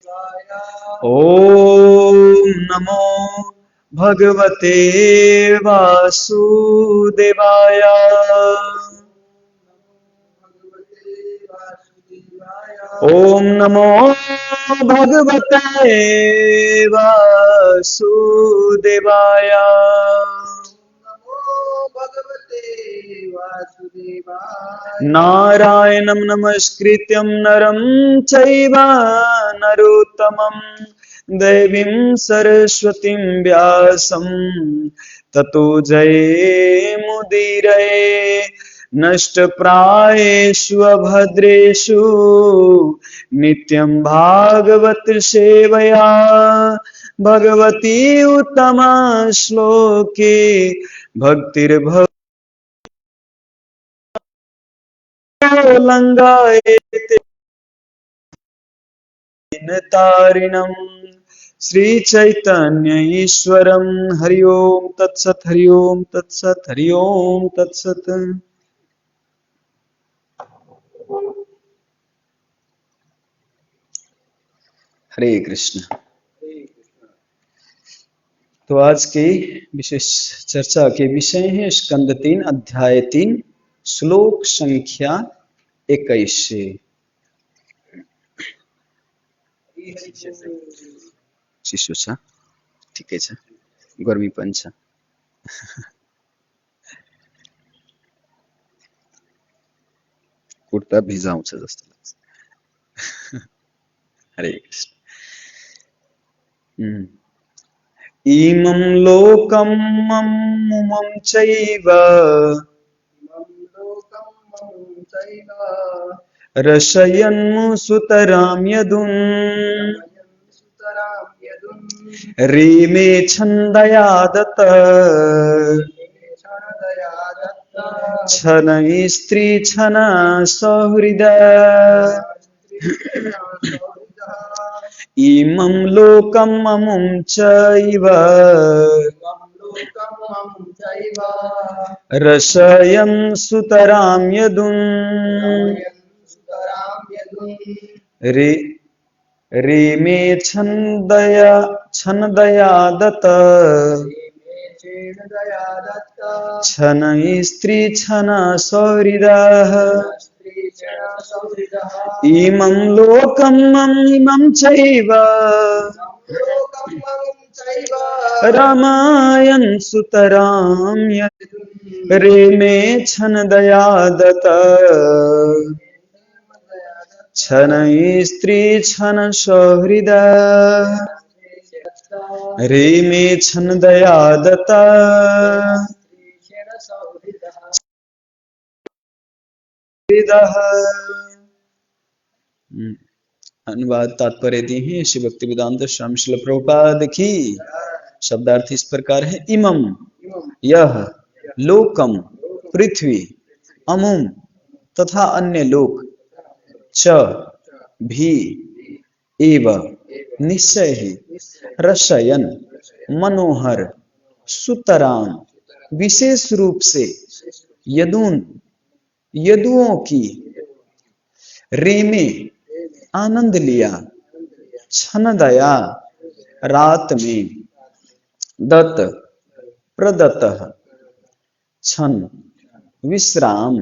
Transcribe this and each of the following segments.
ओम नमो भगवते वासुदेवाय। ओम नमो भगवते वासुदेवाय। नारायणं नमस्कृत्यं नरं चैव नरोत्तमं देवीं सरस्वतीं व्यासं ततो जयमुदीरये। नष्टप्रायेषु अभद्रेषु नित्यं भागवत सेवया भगवती उत्तमा श्लोके भक्तिर्भव लंगायते तारिणम। श्री चैतन्य ईश्वरम हरि ओम तत्सत हरि ओम तत्सत हरि ओम तत्सत। हरे कृष्ण। तो आज की विशेष चर्चा के विषय है स्कंद 3 अध्याय 3 श्लोक संख्या 21। चिसो छ, ठिकै छ, गर्मी पनि छ। कुर्ता भिजाउँछ जस्तो लाग्छ। हरे कृष्ण। इमं लोकं मम चैव रसयन्मुसुतरां यदुन् रीमे छन्दया दत्त छनै स्त्री छना सहृदय। इमं लोकं ममुं चैव रसयं सुतरां यदुन् रीमे छन्दया दत्त छनै स्त्री छना सहृदयः। इमं लोकं मम चैव रामायण सुतरां रीमे छन्दया दत्त छनै स्त्री छन सहृदय। रीमे छन्दया दत्त अनुवाद तात्पर्य दी है श्री भक्तिवेदांत स्वामी श्रील प्रभुपाद की। शब्दार्थ इस प्रकार है। इमम यह लोकम पृथ्वी अमुम तथा अन्य लोक च भी एव निश्चय ही रसयन मनोहर सुतराम विशेष रूप से यदून यदुओं की रीमे आनंद लिया छन दया रात में दत्त प्रदत्त छन विश्राम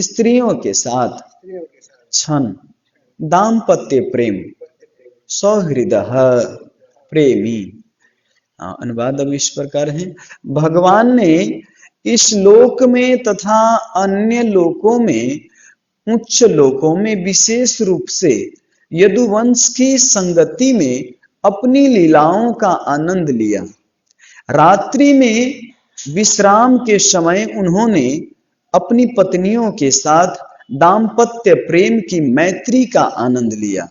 स्त्रियों के साथ छन दाम्पत्य प्रेम सौहृदः प्रेमी। अनुवाद अब इस प्रकार है। भगवान ने इस लोक में तथा अन्य लोकों में उच्च लोकों में विशेष रूप से यदुवंश की संगति में अपनी लीलाओं का आनंद लिया। रात्रि में विश्राम के समय उन्होंने अपनी पत्नियों के साथ दाम्पत्य प्रेम की मैत्री का आनंद लिया।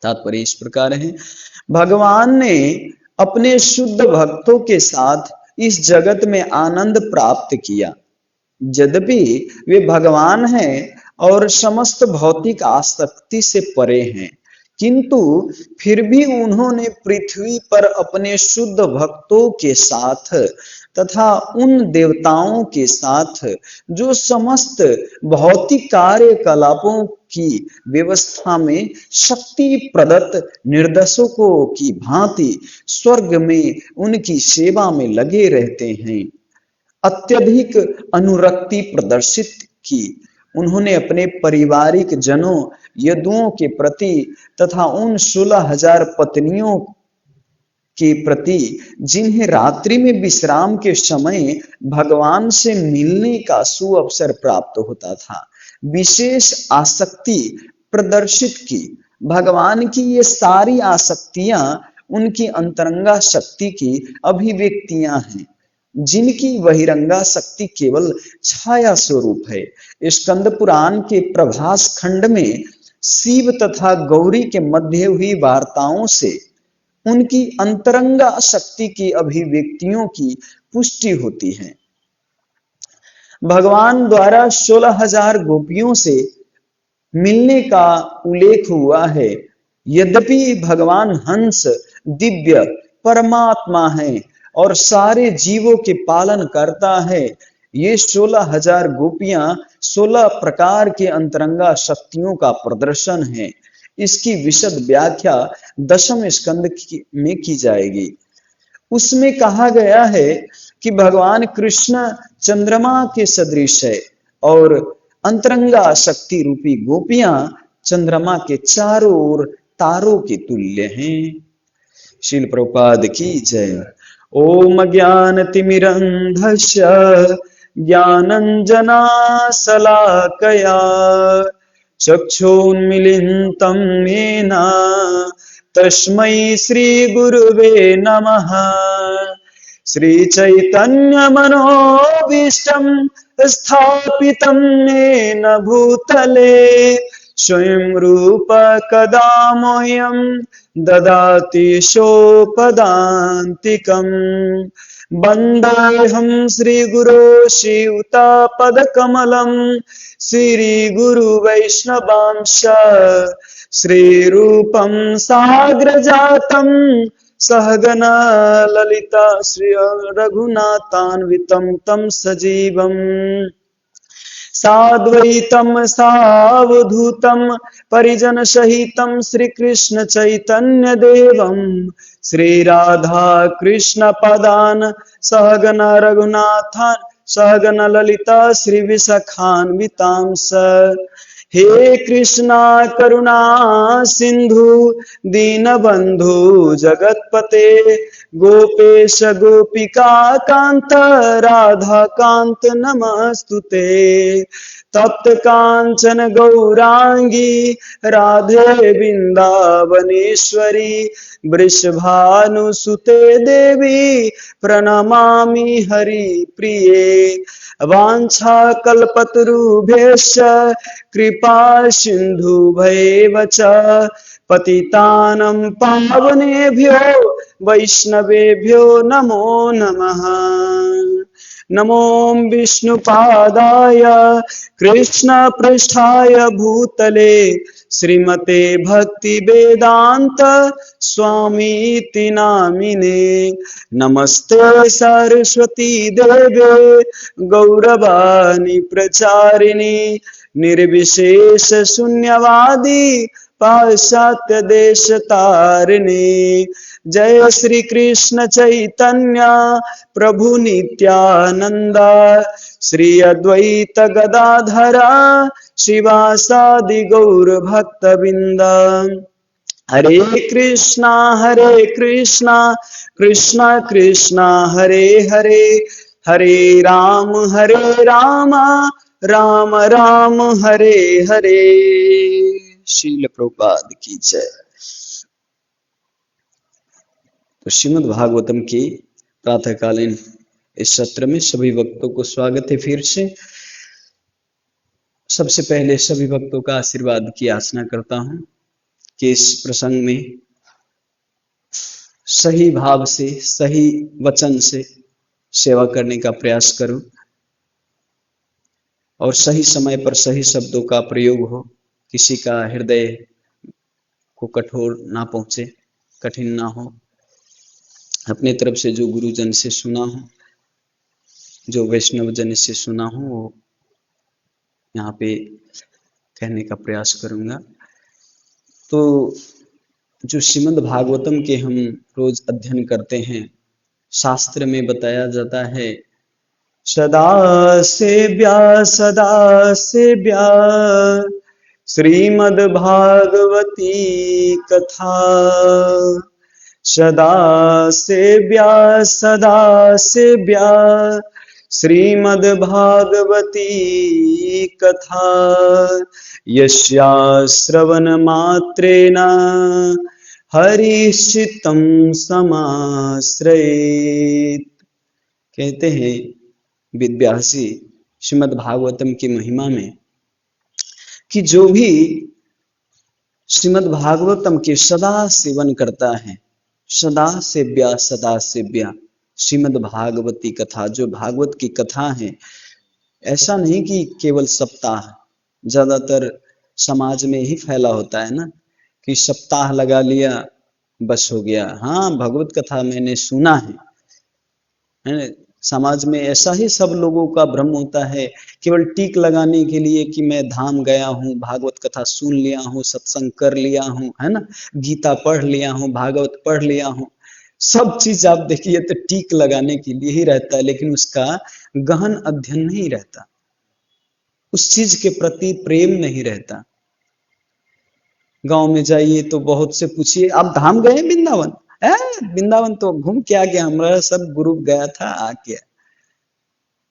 तात्पर्य इस प्रकार है। भगवान ने अपने शुद्ध भक्तों के साथ इस जगत में आनंद प्राप्त किया। यद्यपि वे भगवान हैं और समस्त भौतिक आसक्ति से परे हैं, किंतु फिर भी उन्होंने पृथ्वी पर अपने शुद्ध भक्तों के साथ तथा उन देवताओं के साथ जो समस्त भौतिक कार्यकलापों की व्यवस्था में शक्ति प्रदत्त निर्देशकों की भांति स्वर्ग में उनकी सेवा में लगे रहते हैं, अत्यधिक अनुरक्ति प्रदर्शित की। उन्होंने अपने पारिवारिक जनों यदुओं के प्रति तथा उन 16,000 पत्नियों के प्रति जिन्हें रात्रि में विश्राम के समय भगवान से मिलने का सुअवसर प्राप्त होता था, विशेष आसक्ति प्रदर्शित की। भगवान की ये सारी आसक्तियां उनकी अंतरंगा शक्ति की अभिव्यक्तियां हैं, जिनकी बहिरंगा शक्ति केवल छाया स्वरूप है। स्कंद पुराण के प्रभास खंड में शिव तथा गौरी के मध्य हुई वार्ताओं से उनकी अंतरंगा शक्ति की अभिव्यक्तियों की पुष्टि होती है। भगवान द्वारा 16,000 गोपियों से मिलने का उल्लेख हुआ है। यद्यपि भगवान हंस दिव्य परमात्मा है और सारे जीवों के पालन करता है, ये 16,000 गोपियां 16 प्रकार के अंतरंगा शक्तियों का प्रदर्शन है। इसकी विशद व्याख्या 10वें स्कंद में की जाएगी। उसमें कहा गया है कि भगवान कृष्ण चंद्रमा के सदृश है और अंतरंगा शक्ति रूपी गोपियां चंद्रमा के चारों ओर तारों के तुल्य हैं। श्रील प्रभुपाद की जय। ओम ज्ञानतिमिरन्धस्य ज्ञानञ्जना शलाकया चक्षुन्मीलितं येन तस्मै श्रीगुरुवे नमः। श्रीचैतन्यमनोभीष्टं स्थापितं येन भूतले स्वयं रूप कदा मह्यं ददाति सोपदान्तिकम्। वन्देऽहं श्रीगुरो श्रीयुतापदकमलं श्रीगुरुवैष्णवांश श्रीरूपं साग्रजातं सहगना ललिता श्री रघुनाथान्वितं तं सजीवम् साद्वैतं सावधूतं परिजन सहितं श्रीकृष्ण चैतन्य देवं श्रीराधा कृष्ण पदान् सहगना रघुनाथान् सहगना ललिता श्री विशाखान्वितांस। हे कृष्णा करुणा सिंधु दीनबंधु जगतपते गोपेश गोपिका कांत राधा कांत नमस्तुते। तप्त कांचन गौरांगी राधे वृंदावनेश्वरी वृषभानुसुते देवी प्रणमामि हरि प्रिये। वांछा कल्पतरुभ्यश्च कृपा सिन्धुभ्येव च पतितानं पावनेभ्यो वैष्णवेभ्यो नमो नमः। नमो विष्णुपादाय कृष्णपृष्ठाय भूतले श्रीमते भक्ति वेदांत स्वामीति नामिने। नमस्ते सरस्वती देवे गौरवाणी प्रचारिणी निर्विशेष शून्यवादी पाश्चात्य देश तारिणी। जय श्री कृष्ण चैतन्य प्रभु नित्यानंद श्री अद्वैत गदाधरा शिवासादि गौर भक्तबिंद। हरे कृष्णा कृष्णा कृष्णा हरे हरे हरे राम राम राम हरे हरे। श्रील प्रभुपाद की जय। तो श्रीमद् भागवतम के प्रातःकालीन इस सत्र में सभी भक्तों को स्वागत है। फिर से सबसे पहले सभी भक्तों का आशीर्वाद की याचना करता हूं कि इस प्रसंग में सही भाव से सही वचन से सेवा करने का प्रयास करूं और सही समय पर सही शब्दों का प्रयोग हो, किसी का हृदय को कठोर ना पहुंचे, कठिन ना हो। अपने तरफ से जो गुरुजन से सुना हो, जो वैष्णव जन से सुना हो, वो यहाँ पे कहने का प्रयास करूंगा। तो जो श्रीमद् भागवतम के हम रोज अध्ययन करते हैं, शास्त्र में बताया जाता है सदा सेव्या श्रीमद् भागवती कथा, सदा सेव्या श्रीमद् भागवती कथा, यस्या श्रवण मात्रेण हरिश्चित्तं समाश्रयेत्। कहते हैं विद्यासी श्रीमद् भागवतम की महिमा में कि जो भी श्रीमद् भागवतम के सदा सेवन करता है, सदा सेव्या श्रीमद् भागवती कथा, जो भागवत की कथा है, ऐसा नहीं कि केवल सप्ताह, ज्यादातर समाज में ही फैला होता है ना कि सप्ताह लगा लिया बस हो गया। हाँ, भगवत कथा मैंने सुना है, समाज में ऐसा ही सब लोगों का भ्रम होता है, केवल टीक लगाने के लिए कि मैं धाम गया हूँ, भागवत कथा सुन लिया हूँ, सत्संग कर लिया हूँ, है ना, गीता पढ़ लिया हूँ, भागवत पढ़ लिया हूँ, सब चीज आप देखिए तो टीक लगाने के लिए ही रहता है, लेकिन उसका गहन अध्ययन नहीं रहता, उस चीज के प्रति प्रेम नहीं रहता। गांव में जाइए तो बहुत से पूछिए आप धाम गए वृंदावन? वृंदावन तो घूम के आ गया, हमारा सब ग्रुप गया था, आ गया।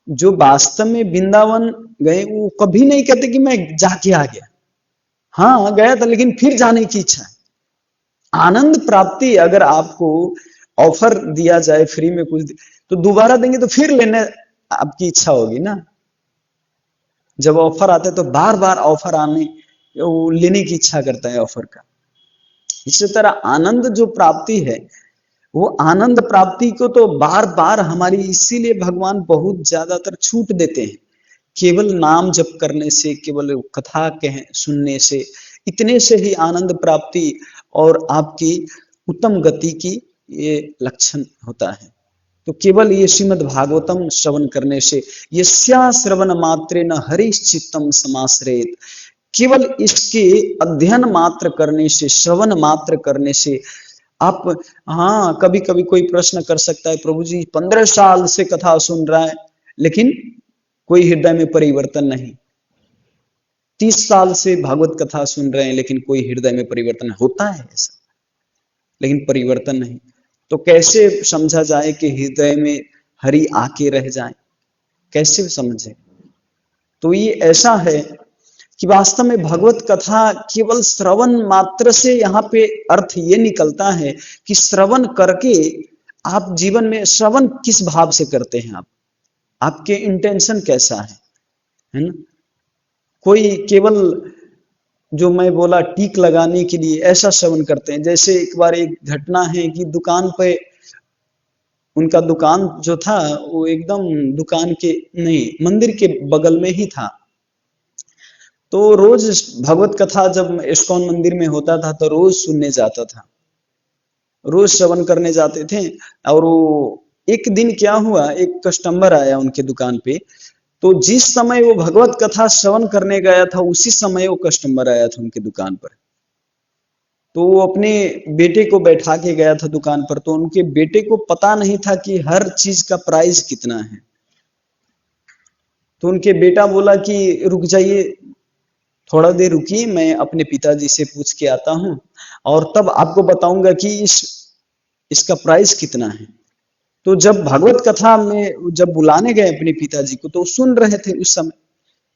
जो वास्तव में वृंदावन गए वो कभी नहीं कहते कि मैं जाके आ गया, हाँ गया था लेकिन फिर जाने की इच्छा है। आनंद प्राप्ति अगर आपको ऑफर दिया जाए फ्री में कुछ तो दोबारा देंगे तो फिर लेने आपकी इच्छा होगी ना। जब ऑफर आता है तो बार बार ऑफर आने वो लेने की इच्छा करता है ऑफर का। इसी तरह आनंद जो प्राप्ति है, वो आनंद प्राप्ति को तो बार बार हमारी, इसीलिए भगवान बहुत ज्यादातर छूट देते हैं। केवल नाम जप करने से, केवल कथा कह सुनने से, इतने से ही आनंद प्राप्ति और आपकी उत्तम गति की ये लक्षण होता है। तो केवल ये श्रीमद् भागवतम श्रवण करने से, यस्या श्रवण मात्रेण हरिश्चित्तं समाश्रयेत्, केवल इसके अध्ययन मात्र करने से, श्रवण मात्र करने से आप, हाँ कभी कभी कोई प्रश्न कर सकता है, प्रभु जी 15 साल से कथा सुन रहा है लेकिन कोई हृदय में परिवर्तन नहीं, 30 साल से भागवत कथा सुन रहे हैं लेकिन कोई हृदय में परिवर्तन होता है ऐसा, लेकिन परिवर्तन नहीं। तो कैसे समझा जाए कि हृदय में हरि आके रह जाए, कैसे समझे? तो ये ऐसा है कि वास्तव में भगवत कथा केवल श्रवण मात्र से, यहाँ पे अर्थ ये निकलता है कि श्रवण करके आप जीवन में, श्रवण किस भाव से करते हैं आप, आपके इंटेंशन कैसा है ना। कोई केवल जो मैं बोला टीक लगाने के लिए ऐसा श्रवण करते हैं। जैसे एक बार एक घटना है कि दुकान पे, उनका दुकान जो था वो एकदम दुकान के नहीं, मंदिर के बगल में ही था। तो रोज भगवत कथा जब इस्कॉन मंदिर में होता था तो रोज सुनने जाता था, रोज श्रवण करने जाते थे। और वो एक दिन क्या हुआ, एक कस्टमर आया उनके दुकान पे, तो जिस समय वो भगवत कथा श्रवण करने गया था उसी समय वो कस्टमर आया था उनके दुकान पर। तो वो अपने बेटे को बैठा के गया था दुकान पर, तो उनके बेटे को पता नहीं था कि हर चीज का प्राइस कितना है। तो उनके बेटा बोला कि रुक जाइए, थोड़ा देर रुकिए, मैं अपने पिताजी से पूछ के आता हूं और तब आपको बताऊंगा कि इसका प्राइस कितना है। तो जब भगवत कथा में जब बुलाने गए अपने पिताजी को, तो सुन रहे थे उस समय,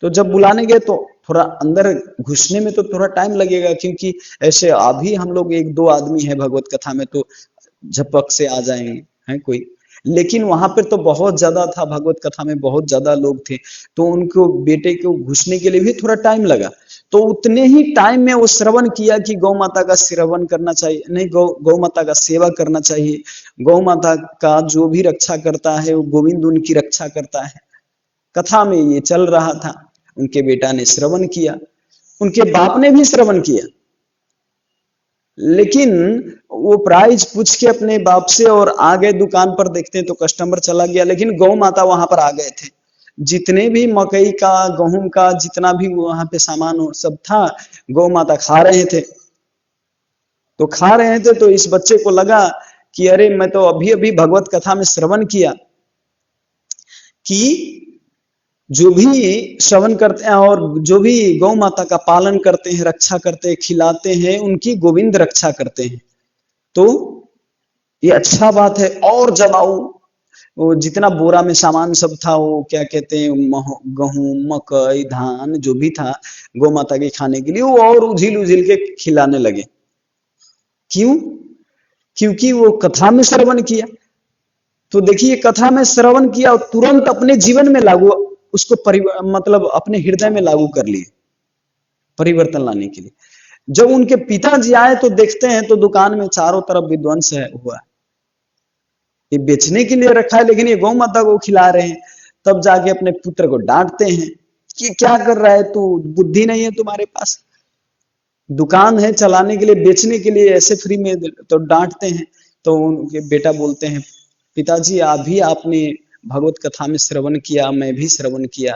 तो जब बुलाने गए तो थोड़ा अंदर घुसने में तो थोड़ा टाइम लगेगा, क्योंकि ऐसे अभी हम लोग 1-2 आदमी है भगवत कथा में तो झपक से आ जाएंगे है कोई, लेकिन वहां पर तो बहुत ज्यादा था, भगवत कथा में बहुत ज्यादा लोग थे, तो उनको बेटे को घुसने के लिए भी थोड़ा टाइम लगा। तो उतने ही टाइम में वो श्रवण किया कि गौ माता का श्रवण करना चाहिए, नहीं गौ माता का सेवा करना चाहिए, गौ माता का जो भी रक्षा करता है वो गोविंद उनकी रक्षा करता है। कथा में ये चल रहा था, उनके बेटा ने श्रवण किया, उनके बाप ने भी श्रवण किया। लेकिन वो प्राइस पूछ के अपने बाप से और आ गए दुकान पर, देखते हैं तो कस्टमर चला गया, लेकिन गौ माता वहां पर आ गए थे। जितने भी मकई का, गेहूं का, जितना भी वहां पे सामान सब था, गौ माता खा रहे थे। तो खा रहे थे तो इस बच्चे को लगा कि अरे मैं तो अभी अभी भगवत कथा में श्रवण किया कि जो भी श्रवण करते हैं और जो भी गौ माता का पालन करते हैं, रक्षा करते हैं, खिलाते हैं, उनकी गोविंद रक्षा करते हैं। तो ये अच्छा बात है। और जब आओ, वो जितना बोरा में सामान सब था, वो क्या कहते हैं, गेहूं, मकई, धान जो भी था गौ माता के खाने के लिए, वो और उझिल उझिल के खिलाने लगे। क्यों? क्योंकि वो कथा में श्रवण किया। तो देखिए, कथा में श्रवण किया और तुरंत अपने जीवन में लागू, उसको मतलब अपने हृदय में लागू कर लिए, परिवर्तन लाने के लिए। जब उनके पिताजी आए तो देखते हैं तो दुकान में चारों तरफ विध्वंस है हुआ। ये बेचने के लिए रखा है, लेकिन ये गौ माता को खिला रहे हैं। तब जाके अपने पुत्र को डांटते हैं कि क्या कर रहा है तू, बुद्धि नहीं है तुम्हारे पास, दुकान है चलाने के लिए, बेचने के लिए ऐसे फ्री में, तो डांटते हैं। तो उनके बेटा बोलते हैं, पिताजी अभी आपने भगवत कथा में श्रवण किया, मैं भी श्रवण किया,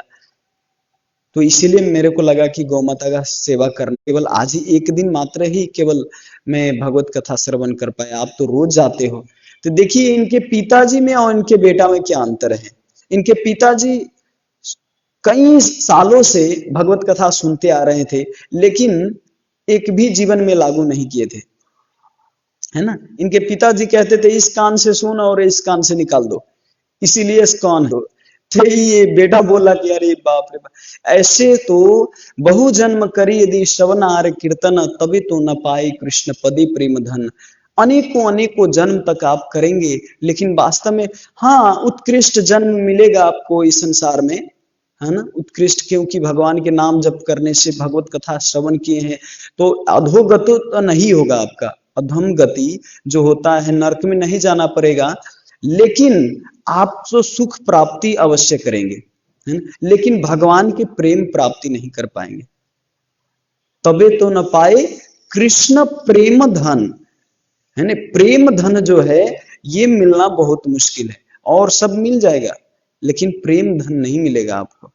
तो इसीलिए मेरे को लगा कि गौ माता का सेवा करना, केवल आज ही एक दिन मात्र ही केवल मैं भगवत कथा श्रवण कर पाया, आप तो रोज जाते हो। तो देखिए, इनके पिताजी में और इनके बेटा में क्या अंतर है। इनके पिताजी कई सालों से भगवत कथा सुनते आ रहे थे, लेकिन एक भी जीवन में लागू नहीं किए थे, है ना। इनके पिताजी कहते थे इस कान से सुन और इस कान से निकाल दो, इसीलिए इस कान हो थे। ये बेटा बोला कि अरे बाप रे बाप, ऐसे तो बहु जन्म करी यदि श्रवण आर कीर्तन, तभी तो न पाए कृष्ण पदी प्रेम धन। अनेकों अनेकों जन्म तक आप करेंगे, लेकिन वास्तव में हाँ, उत्कृष्ट जन्म मिलेगा आपको इस संसार में, है ना, उत्कृष्ट, क्योंकि भगवान के नाम जप करने से, भगवत कथा श्रवण किए हैं तो अधोगति तो नहीं होगा आपका, अधम गति जो होता है, नरक में नहीं जाना पड़ेगा, लेकिन आप तो सुख प्राप्ति अवश्य करेंगे, है ना, लेकिन भगवान की प्रेम प्राप्ति नहीं कर पाएंगे। तबे तो न पाए कृष्ण प्रेम धन, है ना। प्रेम धन जो है ये मिलना बहुत मुश्किल है, और सब मिल जाएगा लेकिन प्रेम धन नहीं मिलेगा आपको।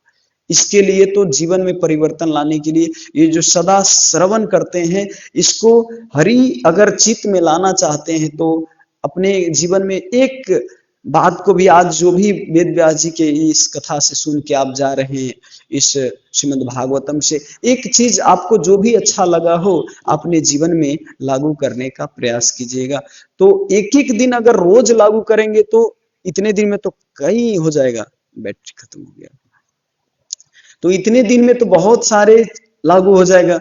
इसके लिए तो जीवन में परिवर्तन लाने के लिए ये जो सदा श्रवण करते हैं, इसको हरि अगर चित्त में लाना चाहते हैं तो अपने जीवन में एक बात को भी, आज जो भी वेद व्यास जी के इस कथा से सुन के आप जा रहे हैं, इस श्रीमद् भागवतम से एक चीज आपको जो भी अच्छा लगा हो अपने जीवन में लागू करने का प्रयास कीजिएगा। तो एक एक दिन अगर रोज लागू करेंगे तो इतने दिन में तो कहीं हो जाएगा, बैटरी खत्म हो गया तो इतने दिन में तो बहुत सारे लागू हो जाएगा।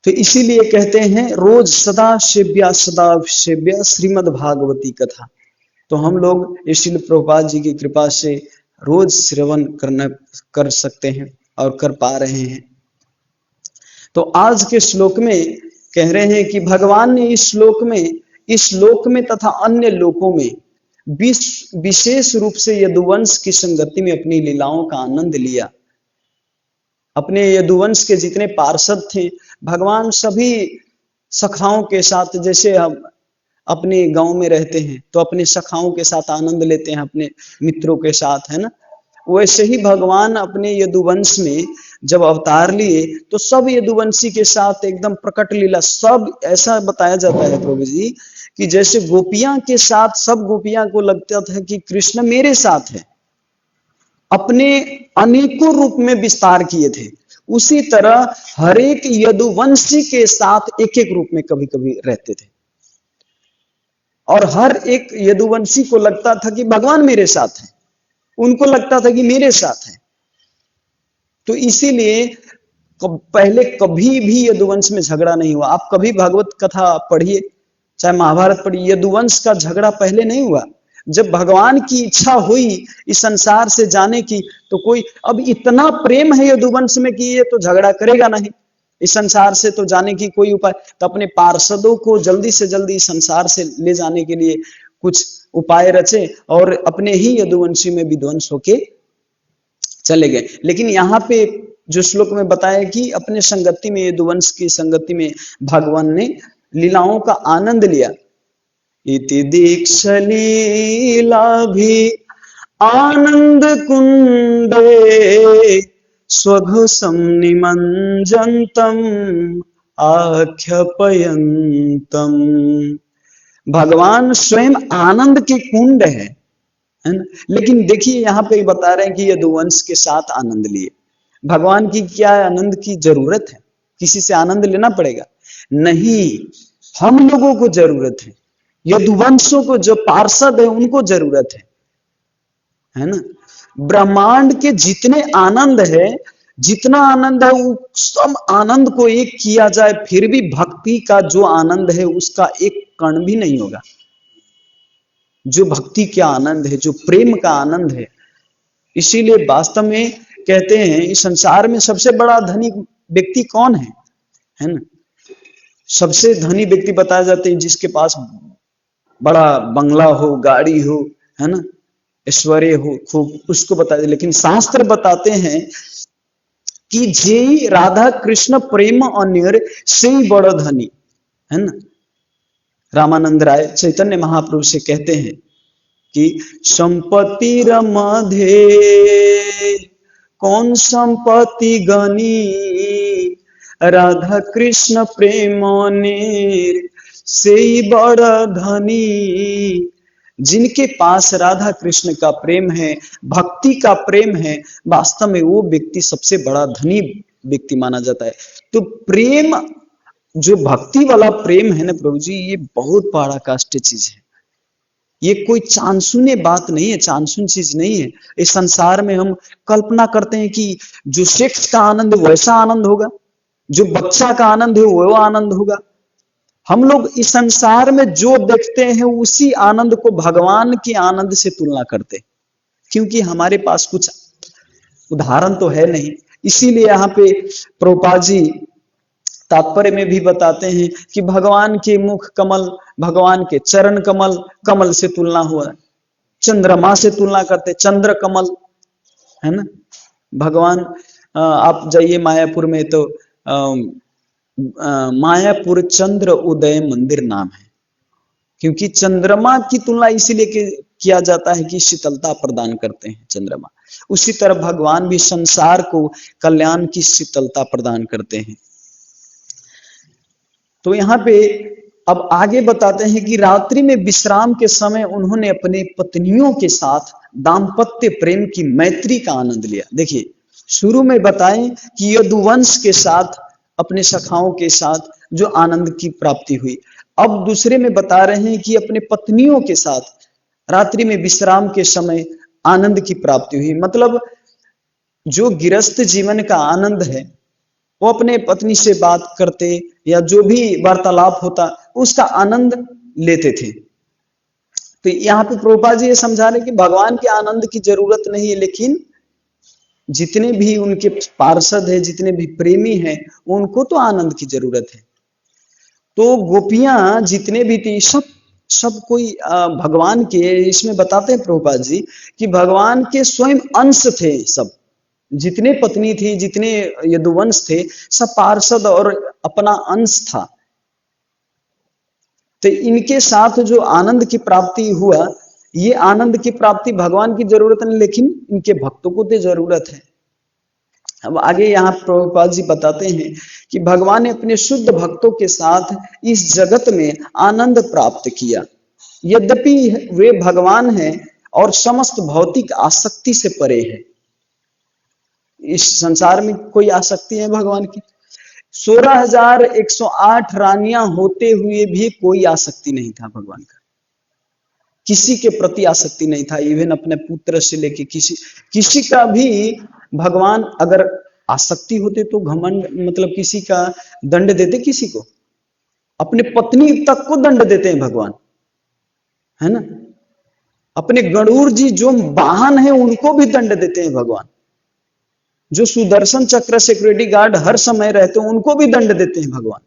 तो इसीलिए कहते हैं रोज सदा सेव्या श्रीमद् भागवती कथा। तो हम लोग श्रील प्रभुपाद जी की कृपा से रोज श्रवण कर सकते हैं और कर पा रहे हैं। तो आज के श्लोक में कह रहे हैं कि भगवान ने इस श्लोक में तथा अन्य लोकों में विशेष रूप से यदुवंश की संगति में अपनी लीलाओं का आनंद लिया। अपने यदुवंश के जितने पार्षद थे, भगवान सभी सखाओं के साथ, जैसे हम अपने गांव में रहते हैं तो अपने सखाओं के साथ आनंद लेते हैं, अपने मित्रों के साथ, है ना, वैसे ही भगवान अपने यदुवंश में जब अवतार लिए तो सब यदुवंशी के साथ एकदम प्रकट लीला, सब ऐसा बताया जाता है प्रभु जी कि जैसे गोपियां के साथ सब गोपियां को लगता था कि कृष्ण मेरे साथ है, अपने अनेकों रूप में विस्तार किए थे, उसी तरह हर एक यदुवंशी के साथ एक एक रूप में कभी कभी रहते थे, और हर एक यदुवंशी को लगता था कि भगवान मेरे साथ है, उनको लगता था कि मेरे साथ है। तो इसीलिए पहले कभी भी यदुवंश में झगड़ा नहीं हुआ। आप कभी भागवत कथा पढ़िए, चाहे महाभारत पढ़िए, यदुवंश का झगड़ा पहले नहीं हुआ। जब भगवान की इच्छा हुई इस संसार से जाने की, तो कोई, अब इतना प्रेम है यदुवंश में कि ये तो झगड़ा करेगा नहीं, इस संसार से तो जाने की कोई उपाय, तो अपने पार्षदों को जल्दी से जल्दी इस संसार से ले जाने के लिए कुछ उपाय रचे और अपने ही यदुवंशी में विध्वंस होके चले गए। लेकिन यहाँ पे जो श्लोक में बताया कि अपने संगति में, यदुवंश की संगति में भगवान ने लीलाओं का आनंद लिया। इति दीक्षलीला भी आनंद कुंडे स्वघोषम निमंजंतम आख्यापयंतम। भगवान स्वयं आनंद के कुंड है ना। लेकिन देखिए यहाँ पे बता रहे हैं कि यदुवंश के साथ आनंद लिए। भगवान की क्या आनंद की जरूरत है? किसी से आनंद लेना पड़ेगा? नहीं, हम लोगों को जरूरत है। यदुवंशों को, जो पार्षद है, उनको जरूरत है ना। ब्रह्मांड के जितने आनंद है, जितना आनंद है, वो सब आनंद को एक किया जाए, फिर भी भक्ति का जो आनंद है उसका एक कण भी नहीं होगा। जो भक्ति का आनंद है, जो प्रेम का आनंद है। इसीलिए वास्तव में कहते हैं इस संसार में सबसे बड़ा धनी व्यक्ति कौन है ना। सबसे धनी व्यक्ति बताए जाते हैं जिसके पास बड़ा बंगला हो, गाड़ी हो, है ना, ऐश्वर्य हो खूब, उसको बताते। लेकिन शास्त्र बताते हैं कि जे राधा कृष्ण प्रेम अन्यर से बड़ धनी, है ना। रामानंद राय चैतन्य महाप्रभु से कहते हैं कि संपत्ति मध्य कौन संपत्ति गनी, राधा कृष्ण प्रेम अन्यर से बड़ धनी। जिनके पास राधा कृष्ण का प्रेम है, भक्ति का प्रेम है, वास्तव में वो व्यक्ति सबसे बड़ा धनी व्यक्ति माना जाता है। तो प्रेम, जो भक्ति वाला प्रेम है ना प्रभु जी, ये बहुत पराकाष्ठ चीज है। ये कोई चानसुने बात नहीं है, चानसुन चीज नहीं है। इस संसार में हम कल्पना करते हैं कि जो सेक्स का आनंद वैसा आनंद होगा, जो बच्चा का आनंद है वो आनंद होगा। हम लोग इस संसार में जो देखते हैं उसी आनंद को भगवान के आनंद से तुलना करते, क्योंकि हमारे पास कुछ उदाहरण तो है नहीं। इसीलिए यहाँ पे प्रभुपाद जी तात्पर्य में भी बताते हैं कि भगवान के मुख कमल, भगवान के चरण कमल, कमल से तुलना हुआ, चंद्रमा से तुलना करते, चंद्र कमल, है ना। भगवान आप जाइए मायापुर में तो मायापुर चंद्र उदय मंदिर नाम है, क्योंकि चंद्रमा की तुलना इसीलिए किया जाता है कि शीतलता प्रदान करते हैं चंद्रमा। उसी तरह भगवान भी संसार को कल्याण की शीतलता प्रदान करते हैं। तो यहाँ पे अब आगे बताते हैं कि रात्रि में विश्राम के समय उन्होंने अपने पत्नियों के साथ दाम्पत्य प्रेम की मैत्री का आनंद लिया। देखिए शुरू में बताएं कि यदुवंश के साथ, अपने सखाओं के साथ जो आनंद की प्राप्ति हुई, अब दूसरे में बता रहे हैं कि अपने पत्नियों के साथ रात्रि में विश्राम के समय आनंद की प्राप्ति हुई। मतलब जो गृहस्थ जीवन का आनंद है वो अपने पत्नी से बात करते या जो भी वार्तालाप होता उसका आनंद लेते थे। तो यहाँ पे प्रभुपाद जी ये समझा रहे कि भगवान के आनंद की जरूरत नहीं है, लेकिन जितने भी उनके पार्षद है, जितने भी प्रेमी हैं, उनको तो आनंद की जरूरत है। तो गोपियां जितने भी थी सब कोई भगवान के, इसमें बताते हैं प्रभुपाद जी कि भगवान के स्वयं अंश थे। सब जितने पत्नी थी, जितने यदुवंश थे, सब पार्षद और अपना अंश था। तो इनके साथ जो आनंद की प्राप्ति हुआ, ये आनंद की प्राप्ति भगवान की जरूरत नहीं, लेकिन इनके भक्तों को तो जरूरत है। अब आगे यहाँ प्रभुपाद जी बताते हैं कि भगवान ने अपने शुद्ध भक्तों के साथ इस जगत में आनंद प्राप्त किया। यद्यपि वे भगवान हैं और समस्त भौतिक आसक्ति से परे हैं। इस संसार में कोई आसक्ति है भगवान की? 16,108 रानियां होते हुए भी कोई आसक्ति नहीं था भगवान का, किसी के प्रति आसक्ति नहीं था। इवन अपने पुत्र से लेके किसी का भी, भगवान अगर आसक्ति होते तो घमंड, मतलब किसी का दंड देते, किसी को, अपने पत्नी तक को दंड देते हैं भगवान, है ना। अपने गणूर जी जो वाहन है उनको भी दंड देते हैं भगवान। जो सुदर्शन चक्र सिक्योरिटी गार्ड हर समय रहते हैं उनको भी दंड देते हैं भगवान,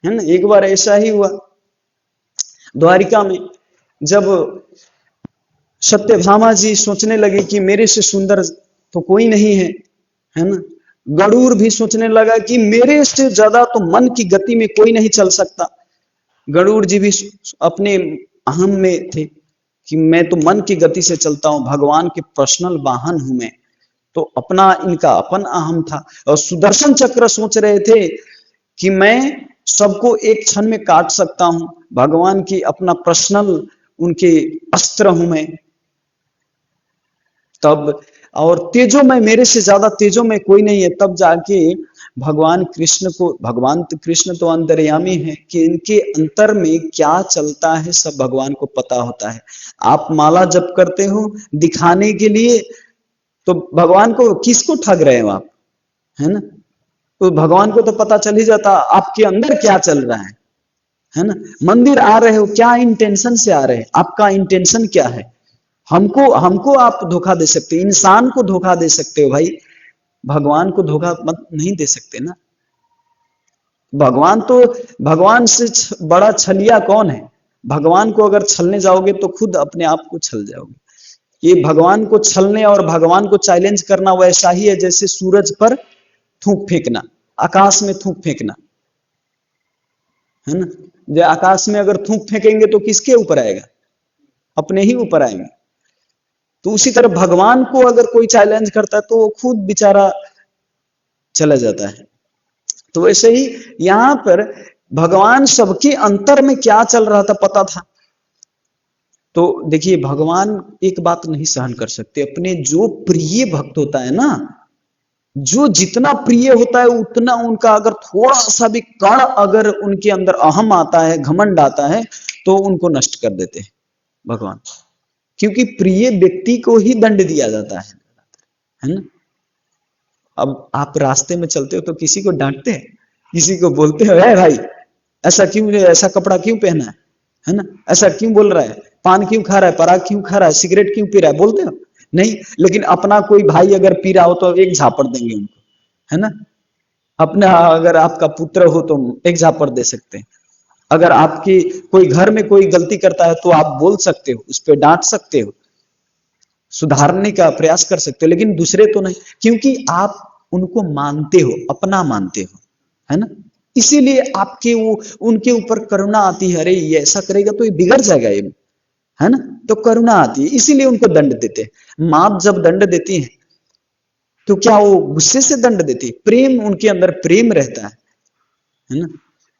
है ना। एक बार ऐसा ही हुआ द्वारिका में, जब सत्यभामा जी सोचने लगे कि मेरे से सुंदर तो कोई नहीं है, है ना। गरुड़ भी सोचने लगा कि मेरे से ज्यादा तो मन की गति में कोई नहीं चल सकता। गरुड़ जी भी अपने अहम में थे कि मैं तो मन की गति से चलता हूं, भगवान के पर्सनल वाहन हूं मैं, तो अपना इनका अपन अहम था। और सुदर्शन चक्र सोच रहे थे कि मैं सबको एक क्षण में काट सकता हूं, भगवान की अपना पर्सनल उनके अस्त्र हूं मैं। तब और तेजोमय, मेरे से ज्यादा तेजोमय कोई नहीं है। तब जाके भगवान कृष्ण को, भगवान कृष्ण तो अंतर्यामी है कि इनके अंतर में क्या चलता है सब भगवान को पता होता है। आप माला जप करते हो दिखाने के लिए, तो भगवान को किसको ठग रहे हो आप, है ना। तो भगवान को तो पता चल ही जाता आपके अंदर क्या चल रहा है ना। मंदिर आ रहे हो क्या इंटेंशन से आ रहे हैं, आपका इंटेंशन क्या है। हमको हमको आप धोखा दे सकते, इंसान को धोखा दे सकते हो भाई, भगवान को धोखा मत नहीं दे सकते ना। भगवान तो, भगवान से बड़ा छलिया कौन है। भगवान को अगर छलने जाओगे तो खुद अपने आप को छल जाओगे। ये भगवान को छलने और भगवान को चैलेंज करना वैसा ही है जैसे सूरज पर थूक फेंकना, आकाश में थूक फेंकना, है ना। जो आकाश में अगर थूक फेंकेंगे तो किसके ऊपर आएगा, अपने ही ऊपर आएंगे। तो उसी तरह भगवान को अगर कोई चैलेंज करता है तो वो खुद बेचारा चला जाता है। तो वैसे ही यहां पर भगवान सबके अंतर में क्या चल रहा था पता था। तो देखिए भगवान एक बात नहीं सहन कर सकते, अपने जो प्रिय भक्त होता है ना, जो जितना प्रिय होता है उतना उनका अगर थोड़ा सा भी कण अगर उनके अंदर अहम आता है, घमंड आता है, तो उनको नष्ट कर देते हैं भगवान। क्योंकि प्रिय व्यक्ति को ही दंड दिया जाता है ना। अब आप रास्ते में चलते हो तो किसी को डांटते हैं, किसी को बोलते हो है भाई ऐसा क्यों, ऐसा कपड़ा क्यों पहना है ना, ऐसा क्यों बोल रहा है, पान क्यों खा रहा है, पराग क्यों खा रहा है, सिगरेट क्यों पी रहा है, बोलते हो नहीं। लेकिन अपना कोई भाई अगर पी रहा हो तो एक झापड़ देंगे उनको, है ना। अपना अगर आपका पुत्र हो तो एक झापड़ दे सकते हैं। अगर आपकी कोई घर में कोई गलती करता है तो आप बोल सकते हो, उस पर डांट सकते हो, सुधारने का प्रयास कर सकते हो, लेकिन दूसरे तो नहीं, क्योंकि आप उनको मानते हो, अपना मानते हो, है ना। इसीलिए आपके वो उनके ऊपर करुणा आती है, अरे ये ऐसा करेगा तो ये बिगड़ जाएगा ये, है ना। तो करुणा आती है, इसीलिए उनको दंड देते हैं। माँ जब दंड देती है तो क्या वो गुस्से से दंड देती है, प्रेम, उनके अंदर प्रेम रहता है ना।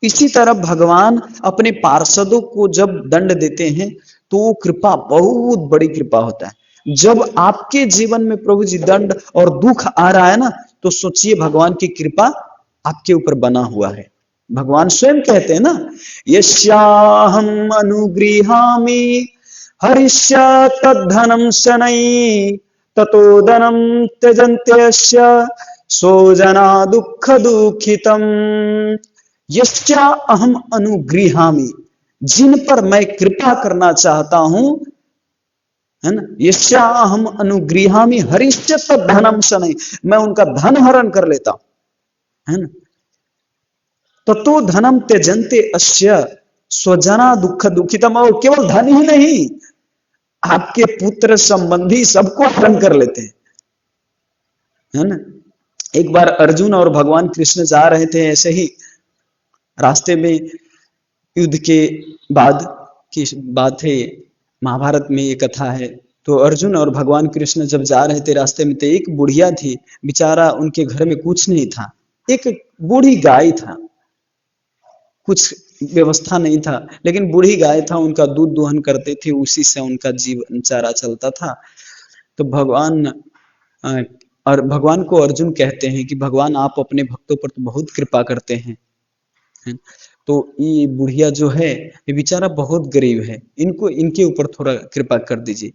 इसी तरह भगवान अपने पार्षदों को जब दंड देते हैं तो वो कृपा, बहुत बड़ी कृपा होता है। जब आपके जीवन में प्रभु जी दंड और दुख आ रहा है ना, तो सोचिए भगवान की कृपा आपके ऊपर बना हुआ है। भगवान स्वयं कहते हैं ना, यस्याहम अनुगृहामि हरिष्या तद्धनम शनै ततो धनम त्यजन्त्यस्य सो जना दुःख दुःखितम। यस्या अहम अनुगृहामि, जिन पर मैं कृपा करना चाहता हूं, है ना। यस्या अहम अनुगृहामि हरिष्य धनम शनै, मैं उनका धन हरण कर लेता हूं, है ना। ततो धनम त्यजन्ते अस्य स्वजना दुःख दुखितम। और केवल धन ही नहीं, आपके पुत्र संबंधी सबको हरण कर लेते हैं, है ना। एक बार अर्जुन और भगवान कृष्ण जा रहे थे ऐसे ही, रास्ते में युद्ध के बाद की बात है, महाभारत में ये कथा है। तो अर्जुन और भगवान कृष्ण जब जा रहे थे रास्ते में, तो एक बुढ़िया थी, बेचारा उनके घर में कुछ नहीं था, एक बूढ़ी गाय था, कुछ व्यवस्था नहीं था, लेकिन बूढ़ी गाय था, उनका दूध दोहन करते थे, उसी से उनका जीवन चारा चलता था। तो भगवान और भगवान को अर्जुन कहते हैं कि भगवान आप अपने भक्तों पर तो बहुत कृपा करते हैं, है? तो ये बुढ़िया जो है ये बेचारा बहुत गरीब है, इनको इनके ऊपर थोड़ा कृपा कर दीजिए।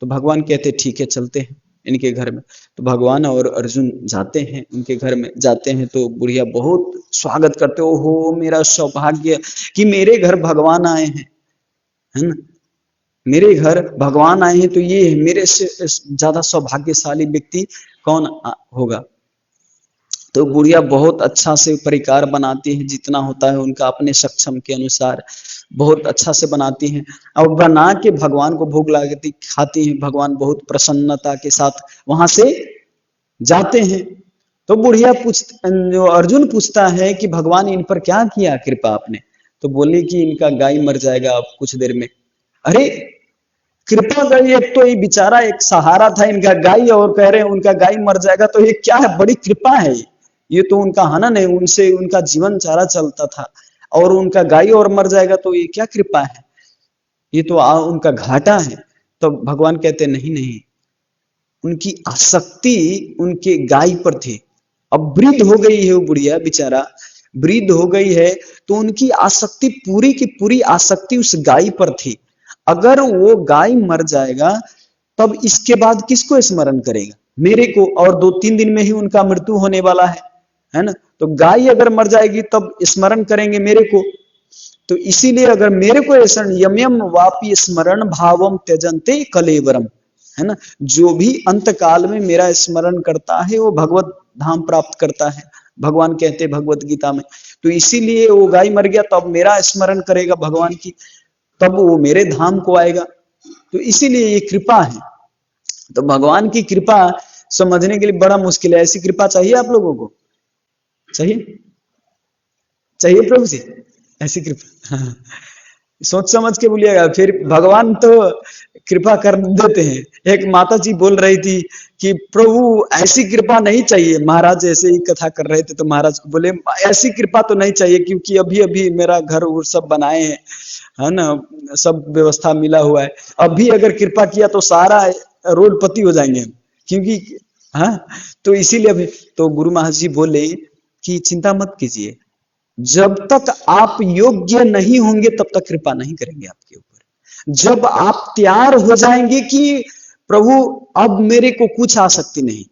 तो भगवान कहते ठीक है चलते हैं इनके घर में। तो भगवान और अर्जुन जाते हैं उनके घर में, जाते हैं तो बुढ़िया बहुत स्वागत करते, ओहो मेरा सौभाग्य कि मेरे घर भगवान आए हैं, है ना। मेरे घर भगवान आए हैं तो ये मेरे से ज्यादा सौभाग्यशाली व्यक्ति कौन होगा। तो बुढ़िया बहुत अच्छा से परिकार बनाती है, जितना होता है उनका अपने सक्षम के अनुसार बहुत अच्छा से बनाती हैं, और बना के भगवान को भोग लगाती खाती हैं। भगवान बहुत प्रसन्नता के साथ वहां से जाते हैं तो बुढ़िया जो अर्जुन पूछता है कि भगवान इन पर क्या किया कृपा आपने, तो बोले कि इनका गाय मर जाएगा अब कुछ देर में। अरे कृपा गई, एक तो ये बेचारा एक सहारा था इनका गाय, और कह रहे हैं उनका गाय मर जाएगा, तो ये क्या है, बड़ी कृपा है ये तो उनका हनन है, उनसे उनका जीवन चारा चलता था, और उनका गाय और मर जाएगा तो ये क्या कृपा है, ये तो उनका घाटा है। तो भगवान कहते नहीं नहीं, उनकी आसक्ति उनके गाय पर थी, अब वृद्ध हो गई है वो बुढ़िया बेचारा, वृद्ध हो गई है, तो उनकी आसक्ति पूरी की पूरी आसक्ति उस गाय पर थी। अगर वो गाय मर जाएगा तब इसके बाद किसको स्मरण करेगा, मेरे को, और 2-3 दिन में ही उनका मृत्यु होने वाला है ना, तो गाय अगर मर जाएगी तब स्मरण करेंगे मेरे को। तो इसीलिए अगर मेरे को ऐसा यम यम वापी स्मरण भावम त्यजन्ते कलेवरम, है ना, जो भी अंत काल में मेरा स्मरण करता है वो भगवत धाम प्राप्त करता है, भगवान कहते हैं भगवत गीता में। तो इसीलिए वो गाय मर गया तब मेरा स्मरण करेगा भगवान की, तब वो मेरे धाम को आएगा। तो इसीलिए ये कृपा है। तो भगवान की कृपा समझने के लिए बड़ा मुश्किल है। ऐसी कृपा चाहिए आप लोगों को, चाहिए चाहिए प्रभु जी ऐसी कृपा। हाँ। सोच समझ के बोलिएगा, फिर भगवान तो कृपा कर देते हैं। एक माता जी बोल रही थी कि प्रभु ऐसी कृपा नहीं चाहिए, महाराज ऐसे ही कथा कर रहे थे तो महाराज को बोले ऐसी कृपा तो नहीं चाहिए, क्योंकि अभी अभी मेरा घर वो सब बनाए हैं, है ना, सब व्यवस्था मिला हुआ है, अभी अगर कृपा किया तो सारा रोडपति हो जाएंगे हम, क्योंकि हाँ, तो इसीलिए अभी तो गुरु महाराज जी बोले कि चिंता मत कीजिए, जब तक आप योग्य नहीं होंगे तब तक कृपा नहीं करेंगे आपके ऊपर। जब आप तैयार हो जाएंगे कि प्रभु अब मेरे को कुछ आसक्ति नहीं,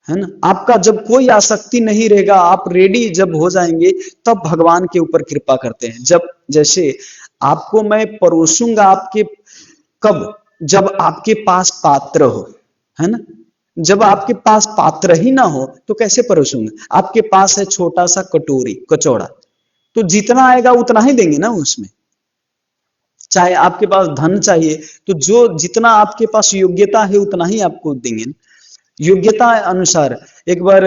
है ना, आपका जब कोई आसक्ति नहीं रहेगा, आप रेडी जब हो जाएंगे तब भगवान के ऊपर कृपा करते हैं। जब जैसे आपको मैं परोसूंगा आपके, कब, जब आपके पास पात्र हो, है ना, जब आपके पास पात्र ही ना हो तो कैसे परोसूंगे। आपके पास है छोटा सा कटोरी कचौड़ा, तो जितना आएगा उतना ही देंगे ना उसमें। चाहे आपके पास धन चाहिए तो जो जितना आपके पास योग्यता है उतना ही आपको देंगे, योग्यता अनुसार। एक बार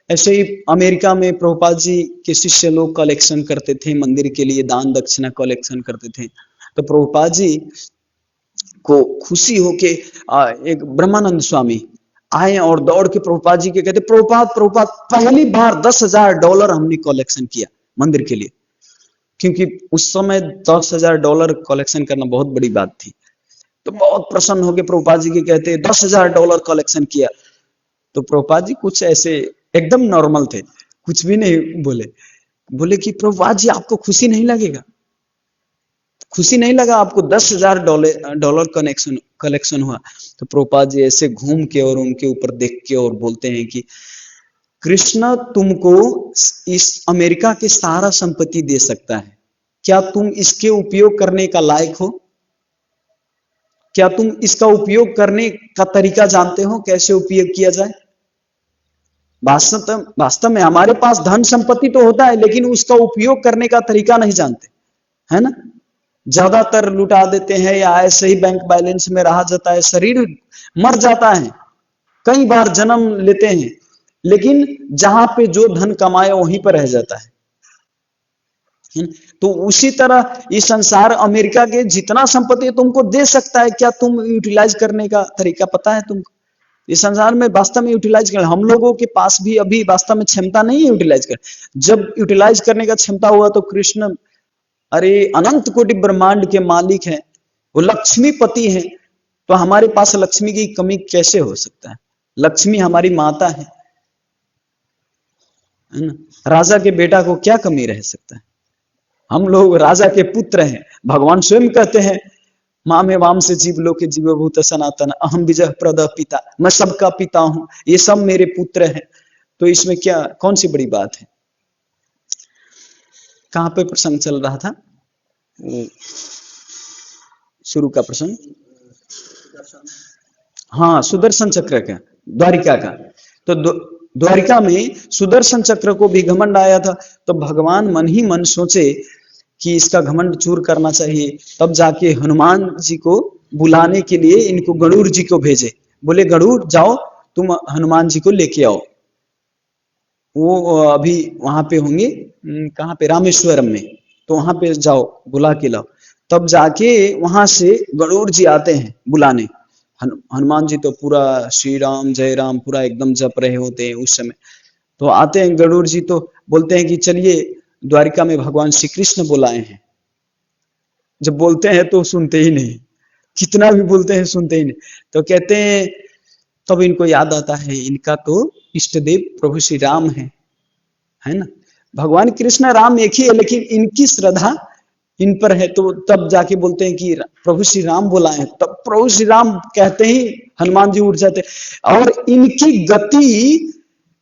ऐसे ही अमेरिका में प्रभुपाद जी के शिष्य लोग कलेक्शन करते थे मंदिर के लिए, दान दक्षिणा कलेक्शन करते थे। तो प्रभुपाद जी को खुशी होके एक ब्रह्मानंद स्वामी आए और दौड़ के प्रभुपाद जी के कहते, प्रभुपाद पहली बार $10,000 हमने कलेक्शन किया मंदिर के लिए, क्योंकि उस समय $10,000 कलेक्शन करना बहुत बड़ी बात थी। तो बहुत प्रसन्न हो गए प्रभुपाद जी के, कहते $10,000 कलेक्शन किया। तो प्रभुपाद जी कुछ ऐसे एकदम नॉर्मल थे, कुछ भी नहीं बोले, बोले कि प्रभुपाद जी आपको खुशी नहीं लगेगा, खुशी नहीं लगा आपको $10,000 कलेक्शन हुआ। तो प्रभुपाद जी ऐसे घूम के और उनके ऊपर देख के और बोलते हैं कि कृष्ण तुमको इस अमेरिका की सारा संपत्ति दे सकता है, क्या तुम इसके उपयोग करने का लायक हो, क्या तुम इसका उपयोग करने का तरीका जानते हो, कैसे उपयोग किया जाए। वास्तव में हमारे पास धन संपत्ति तो होता है, लेकिन उसका उपयोग करने का तरीका नहीं जानते, है ना, ज्यादातर लुटा देते हैं या ऐसे ही बैंक बैलेंस में रहा जाता है, शरीर मर जाता है, कई बार जन्म लेते हैं, लेकिन जहां पे जो धन कमाए वहीं पर रह जाता है। तो उसी तरह ये संसार अमेरिका के जितना संपत्ति तुमको दे सकता है, क्या तुम यूटिलाइज करने का तरीका पता है तुमको। इस संसार में वास्तव में यूटिलाइज कर, हम लोगों के पास भी अभी वास्तव में क्षमता नहीं है यूटिलाइज कर। जब यूटिलाइज करने का क्षमता हुआ तो कृष्ण, अरे अनंत कोटि ब्रह्मांड के मालिक हैं, वो लक्ष्मीपति हैं, तो हमारे पास लक्ष्मी की कमी कैसे हो सकता है। लक्ष्मी हमारी माता है ना, राजा के बेटा को क्या कमी रह सकता है। हम लोग राजा के पुत्र हैं, भगवान स्वयं कहते हैं माँ में वाम से जीव लोके जीवभूत सनातन अहम विजय प्रद पिता, मैं सबका पिता हूं, ये सब मेरे पुत्र हैं। तो इसमें क्या कौन सी बड़ी बात है। कहां पे प्रसंग चल रहा था, शुरू का प्रसंग, हाँ सुदर्शन चक्र का, द्वारिका का। तो द्वारिका में सुदर्शन चक्र को भी घमंड आया था, तो भगवान मन ही मन सोचे कि इसका घमंड चूर करना चाहिए। तब जाके हनुमान जी को बुलाने के लिए इनको गरुड़ जी को भेजे, बोले गरुड़ जाओ तुम हनुमान जी को लेके आओ। वो अभी वहां पे होंगे, कहाँ पे, रामेश्वरम में, तो वहां पे जाओ बुला के लाओ। तब जाके वहां से गरुड़ जी आते हैं बुलाने। हनुमान जी तो पूरा श्री राम जय राम पूरा एकदम जप रहे होते हैं उस समय। तो आते हैं गरुड़ जी, तो बोलते हैं कि चलिए द्वारिका में भगवान श्री कृष्ण बुलाए हैं। जब बोलते हैं तो सुनते ही नहीं, कितना भी बोलते हैं सुनते ही नहीं। तो कहते हैं, तब इनको याद आता है इनका तो इष्ट देव प्रभु श्री राम है ना। भगवान कृष्ण राम एक ही है, लेकिन इनकी श्रद्धा इन पर है। तो तब जाके बोलते हैं कि प्रभु श्री राम बुलाए। तब प्रभु श्री राम कहते ही हनुमान जी उठ जाते। और इनकी गति,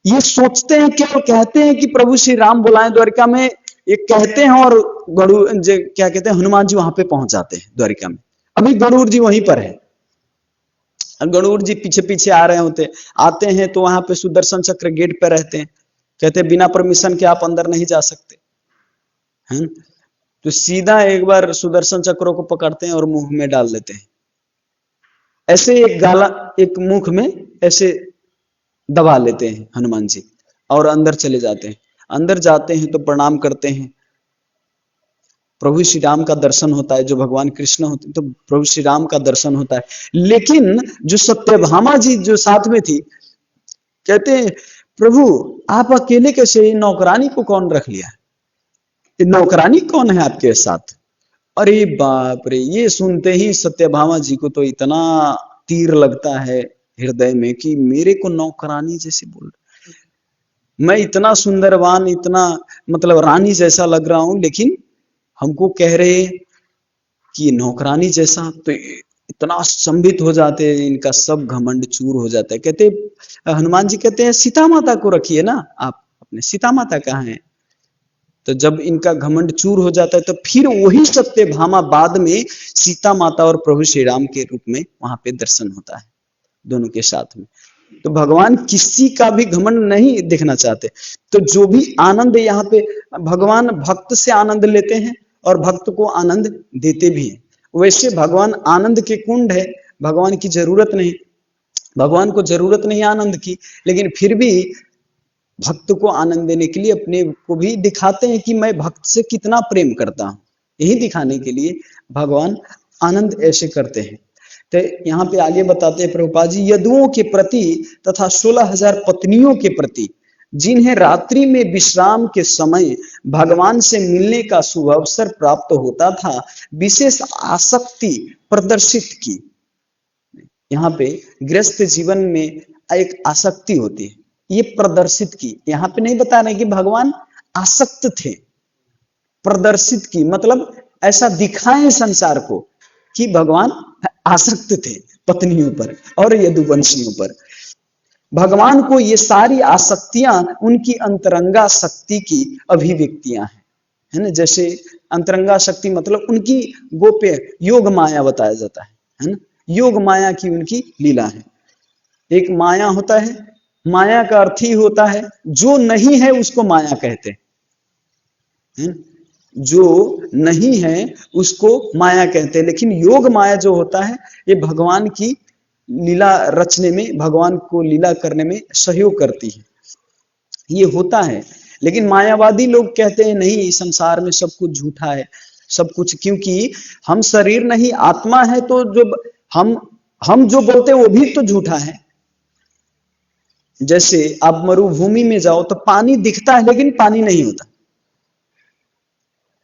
ये सोचते हैं क्या, कहते हैं कि प्रभु श्री राम बुलाए द्वारिका में, ये कहते हैं, और गरुड़ क्या कहते हैं, हनुमान जी वहां पे पहुंच जाते हैं द्वारिका में। अभी गरुड़ जी वहीं पर है, गरुड़ जी पीछे पीछे आ रहे होते। आते हैं तो वहां पे सुदर्शन चक्र गेट पे रहते हैं। कहते हैं बिना परमिशन के आप अंदर नहीं जा सकते हैं। तो सीधा एक बार सुदर्शन चक्रों को पकड़ते हैं और मुंह में डाल लेते हैं, ऐसे एक गाला, एक मुख में ऐसे दबा लेते हैं हनुमान जी, और अंदर चले जाते हैं। अंदर जाते हैं तो प्रणाम करते हैं। प्रभु श्री राम का दर्शन होता है, जो भगवान कृष्ण होते हैं तो प्रभु श्री राम का दर्शन होता है। लेकिन जो सत्यभामा जी जो साथ में थी, कहते हैं प्रभु आप अकेले कैसे, नौकरानी को कौन रख लिया, नौकरानी कौन है आपके साथ। अरे बाप रे, ये सुनते ही सत्यभामा जी को तो इतना तीर लगता है हृदय में कि मेरे को नौकरानी जैसे बोल, मैं इतना सुंदरवान, इतना मतलब रानी जैसा लग रहा हूं, लेकिन हमको कह रहे कि नौकरानी जैसा। तो इतना स्तंभित हो जाते हैं, इनका सब घमंड चूर हो जाता है। कहते हनुमान जी कहते हैं सीता माता को रखिए ना आप, अपने सीता माता कहाँ है। तो जब इनका घमंड चूर हो जाता है तो फिर वही सत्यभामा बाद में सीता माता और प्रभु श्री राम के रूप में वहां पे दर्शन होता है दोनों के साथ में। तो भगवान किसी का भी घमंड नहीं देखना चाहते। तो जो भी आनंद यहाँ पे भगवान भक्त से आनंद लेते हैं और भक्त को आनंद देते भी हैं। वैसे भगवान आनंद के कुंड है, भगवान की जरूरत नहीं, भगवान को जरूरत नहीं आनंद की, लेकिन फिर भी भक्त को आनंद देने के लिए अपने को भी दिखाते हैं कि मैं भक्त से कितना प्रेम करता हूं। यही दिखाने के लिए भगवान आनंद ऐसे करते हैं। तो यहाँ पे आगे बताते हैं प्रभुपाद जी, यदुओं के प्रति तथा 16,000 पत्नियों के प्रति जिन्हें रात्रि में विश्राम के समय भगवान से मिलने का शुभ अवसर प्राप्त होता था, विशेष आसक्ति प्रदर्शित की। यहाँ पे गृहस्थ जीवन में एक आसक्ति होती है, ये प्रदर्शित की। यहाँ पे नहीं बता रहे कि भगवान आसक्त थे, प्रदर्शित की मतलब ऐसा दिखाएं संसार को कि भगवान आसक्त थे पत्नियों पर और यदुवंशियों पर। भगवान को ये सारी आसक्तियां उनकी अंतरंगा शक्ति की अभिव्यक्तियां हैं, है ना। जैसे अंतरंगा शक्ति मतलब उनकी गोप्य योग माया बताया जाता है ना। योग माया की उनकी लीला है। एक माया होता है, माया का अर्थ ही होता है जो नहीं है उसको माया कहते हैं, जो नहीं है उसको माया कहते हैं। लेकिन योग माया जो होता है ये भगवान की लीला रचने में, भगवान को लीला करने में सहयोग करती है, ये होता है। लेकिन मायावादी लोग कहते हैं नहीं, संसार में सब कुछ झूठा है, सब कुछ, क्योंकि हम शरीर नहीं आत्मा है, तो जो हम जो बोलते हैं वो भी तो झूठा है। जैसे आप मरुभूमि में जाओ तो पानी दिखता है लेकिन पानी नहीं होता।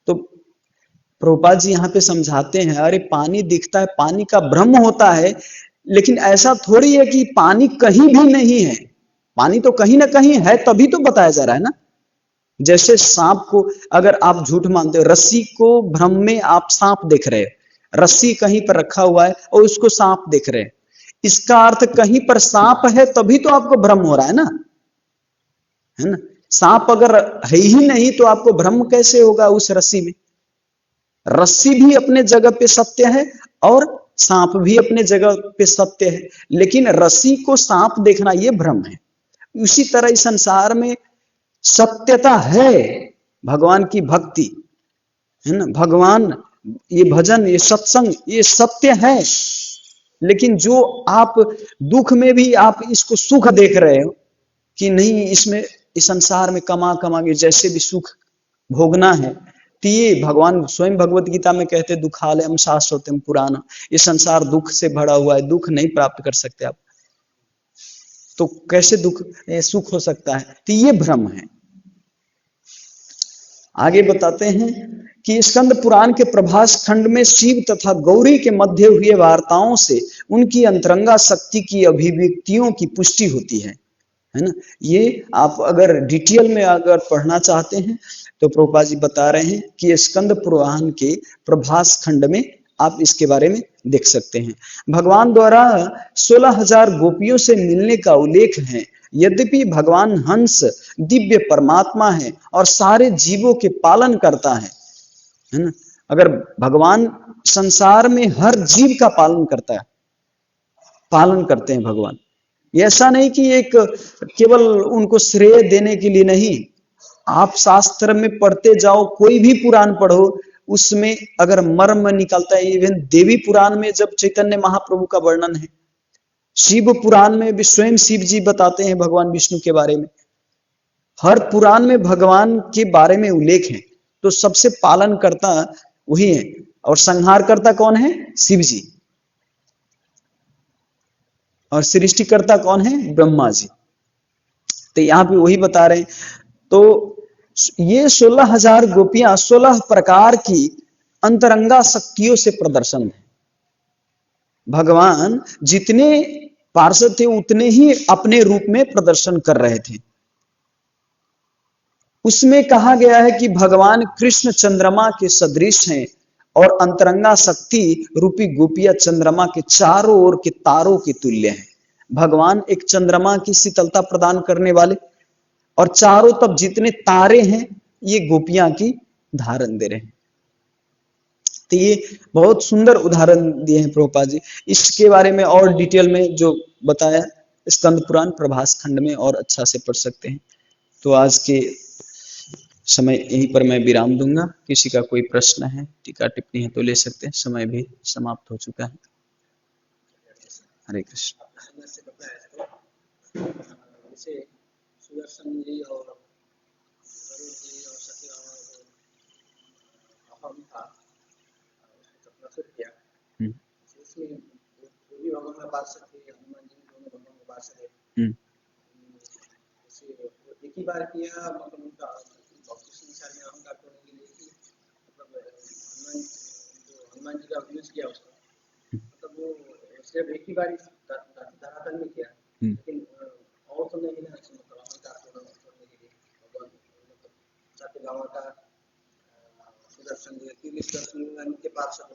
तो प्रभुपाद जी यहाँ पे समझाते हैं, अरे पानी दिखता है, पानी का भ्रम होता है, लेकिन ऐसा थोड़ी है कि पानी कहीं भी नहीं है। पानी तो कहीं ना कहीं है, तभी तो बताया जा रहा है ना। जैसे सांप को अगर आप झूठ मानते हो, रस्सी को भ्रम में आप सांप देख रहे हो, रस्सी कहीं पर रखा हुआ है और उसको सांप देख रहे हैं, इसका अर्थ कहीं पर सांप है तभी तो आपको भ्रम हो रहा है ना, है ना। सांप अगर है ही नहीं तो आपको भ्रम कैसे होगा उस रस्सी में। रस्सी भी अपने जगह पे सत्य है और सांप भी अपने जगह पे सत्य है, लेकिन रस्सी को सांप देखना यह भ्रम है। उसी तरह इस संसार में सत्यता है, भगवान की भक्ति है ना, भगवान, ये भजन, ये सत्संग, ये सत्य है, लेकिन जो आप दुख में भी आप इसको सुख देख रहे हो कि नहीं, इसमें इस संसार में कमा कमा के जैसे भी सुख भोगना है, तो ये भगवान स्वयं भगवत गीता में कहते दुखालयम शाश्वतम पुराना, ये संसार दुख से भरा हुआ है, दुख नहीं प्राप्त कर सकते आप, तो कैसे सुख हो सकता है? तो ये भ्रम है। आगे बताते हैं कि स्कंद पुराण के प्रभास खंड में शिव तथा गौरी के मध्य हुए वार्ताओं से उनकी अंतरंगा शक्ति की अभिव्यक्तियों की पुष्टि होती है ना। ये आप अगर डिटेल में अगर पढ़ना चाहते हैं तो प्रभुपाद जी बता रहे हैं कि स्कंद पुराण के प्रभास खंड में आप इसके बारे में देख सकते हैं। भगवान द्वारा 16,000 गोपियों से मिलने का उल्लेख है। यद्यपि भगवान हंस दिव्य परमात्मा है और सारे जीवों के पालन करता है ना। अगर भगवान संसार में हर जीव का पालन करता है, पालन करते हैं भगवान, ऐसा नहीं कि एक केवल उनको श्रेय देने के लिए नहीं। आप शास्त्र में पढ़ते जाओ, कोई भी पुराण पढ़ो, उसमें अगर मर्म निकलता है। इवन देवी पुराण में जब चैतन्य महाप्रभु का वर्णन है, शिव पुराण में भी स्वयं शिव जी बताते हैं भगवान विष्णु के बारे में, हर पुराण में भगवान के बारे में उल्लेख है। तो सबसे पालन करता वही है, और संहार करता कौन है? शिव जी। और सृष्टिकर्ता कौन है? ब्रह्मा जी। तो यहां पे वही बता रहे हैं। तो ये 16,000 गोपियां 16 प्रकार की अंतरंगा शक्तियों से प्रदर्शन है। भगवान जितने पार्षद थे उतने ही अपने रूप में प्रदर्शन कर रहे थे। उसमें कहा गया है कि भगवान कृष्ण चंद्रमा के सदृश हैं और अंतरंगा शक्ति रूपी गोपियां चंद्रमा के चारों ओर के तारों के तुल्य हैं। भगवान एक चंद्रमा की शीतलता प्रदान करने वाले, और चारों तरफ जितने तारे हैं ये गोपियां की धारण दे रहे हैं। तो ये बहुत सुंदर उदाहरण दिए हैं प्रभुपाद जी। इसके बारे में और डिटेल में जो बताया स्कंद पुराण प्रभास खंड में और अच्छा से पढ़ सकते हैं। तो आज के समय यहीं पर मैं विराम दूंगा। किसी का कोई प्रश्न है, टीका टिप्पणी है तो ले सकते हैं। समय भी समाप्त हो चुका है। हरे कृष्ण। सुदर्शन जी और गरुड़ जी और सत्यभामा अहम था, प्रस्तुत किया। इसमें जो भी भगवान का पार्षद थे, हनुमान जी दोनों भगवान का पार्षद है। एक ही बार किया, मतलब उनका भक्ति संसार में अहंकार करने के लिए कि मतलब हनुमान जी का अभिनय किया उसको, मतलब वो सिर्फ एक ही बार धरातल में किया, लेकिन और तो नहीं ना, मतलब अहंकार करने के लिए भगवान सत्यभामा का सुदर्शन के पार्षद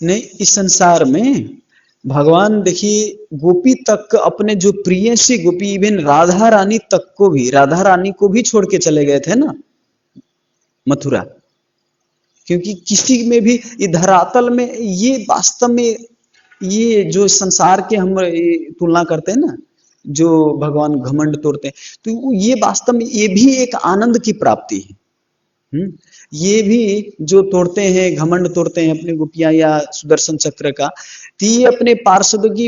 नहीं। इस संसार में भगवान देखिए गोपी तक अपने जो प्रिय सी गोपी, इवन राधा रानी तक को भी, राधा रानी को भी छोड़ के चले गए थे ना मथुरा। क्योंकि किसी में भी ये धरातल में, ये वास्तव में ये जो संसार के हम तुलना करते हैं ना, जो भगवान घमंड तोड़ते हैं, तो ये वास्तव में ये भी एक आनंद की प्राप्ति है। ये भी जो तोड़ते हैं, घमंड तोड़ते हैं अपनी गोपियां या सुदर्शन चक्र का, तो ये अपने पार्षदों की,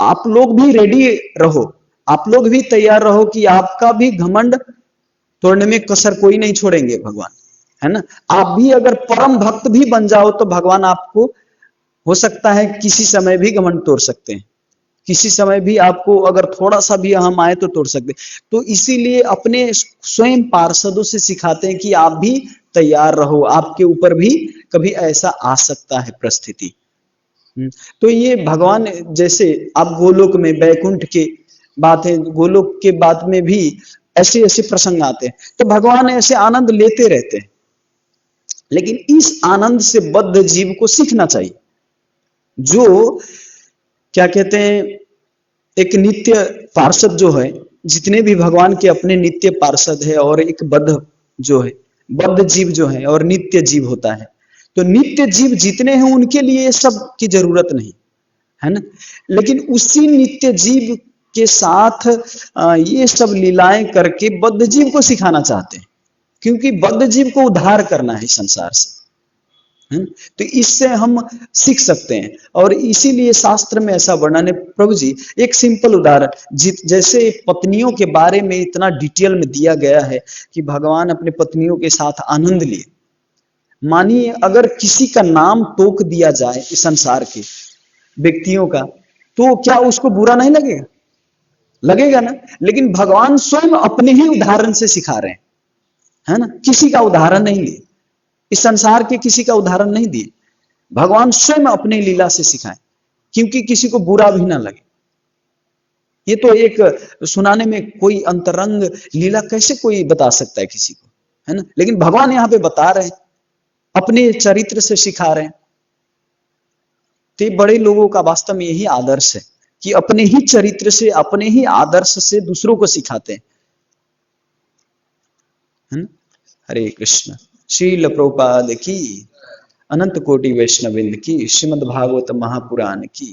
आप लोग भी रेडी रहो, आप लोग भी तैयार रहो कि आपका भी घमंड तोड़ने में कसर कोई नहीं छोड़ेंगे भगवान, है ना। आप भी अगर परम भक्त भी बन जाओ तो भगवान आपको हो सकता है किसी समय भी घमंड तोड़ सकते हैं, किसी समय भी आपको अगर थोड़ा सा भी अहम आए तो तोड़ सकते। तो इसीलिए अपने स्वयं पार्षदों से सिखाते हैं कि आप भी तैयार रहो, आपके ऊपर भी कभी ऐसा आ सकता है परिस्थिति। तो ये भगवान, जैसे आप गोलोक में बैकुंठ के बात है, गोलोक के बात में भी ऐसे ऐसे प्रसंग आते हैं, तो भगवान ऐसे आनंद लेते रहते हैं। लेकिन इस आनंद से बद्ध जीव को सीखना चाहिए, जो क्या कहते हैं, एक नित्य पार्षद जो है, जितने भी भगवान के अपने नित्य पार्षद है, और एक बद्ध जो है, बद्ध जीव जो है और नित्य जीव होता है। तो नित्य जीव जितने हैं उनके लिए ये सब की जरूरत नहीं है ना। लेकिन उसी नित्य जीव के साथ ये सब लीलाएं करके बद्ध जीव को सिखाना चाहते हैं, क्योंकि बद्ध जीव को उद्धार करना है संसार से। है। तो इससे हम सीख सकते हैं, और इसीलिए शास्त्र में ऐसा वर्णन है। प्रभु जी एक सिंपल उदाहरण, जैसे पत्नियों के बारे में इतना डिटेल में दिया गया है कि भगवान अपने पत्नियों के साथ आनंद लिए। मानिए अगर किसी का नाम टोक दिया जाए इस संसार के व्यक्तियों का, तो क्या उसको बुरा नहीं लगेगा? लगेगा ना। लेकिन भगवान स्वयं अपने ही उदाहरण से सिखा रहे हैं, है ना। किसी का उदाहरण नहीं लिए, इस संसार के किसी का उदाहरण नहीं दिए, भगवान स्वयं अपने लीला से सिखाए, क्योंकि किसी को बुरा भी ना लगे। ये तो एक सुनाने में कोई अंतरंग लीला कैसे कोई बता सकता है किसी को, है ना। लेकिन भगवान यहां पे बता रहे हैं, अपने चरित्र से सिखा रहे हैं। तो बड़े लोगों का वास्तव में यही आदर्श है कि अपने ही चरित्र से, अपने ही आदर्श से दूसरों को सिखाते हैं, है ना। हरे कृष्ण। श्रील प्रभुपाद की, अनंत कोटि वैष्णविंद की, श्रीमद् भागवत महापुराण की।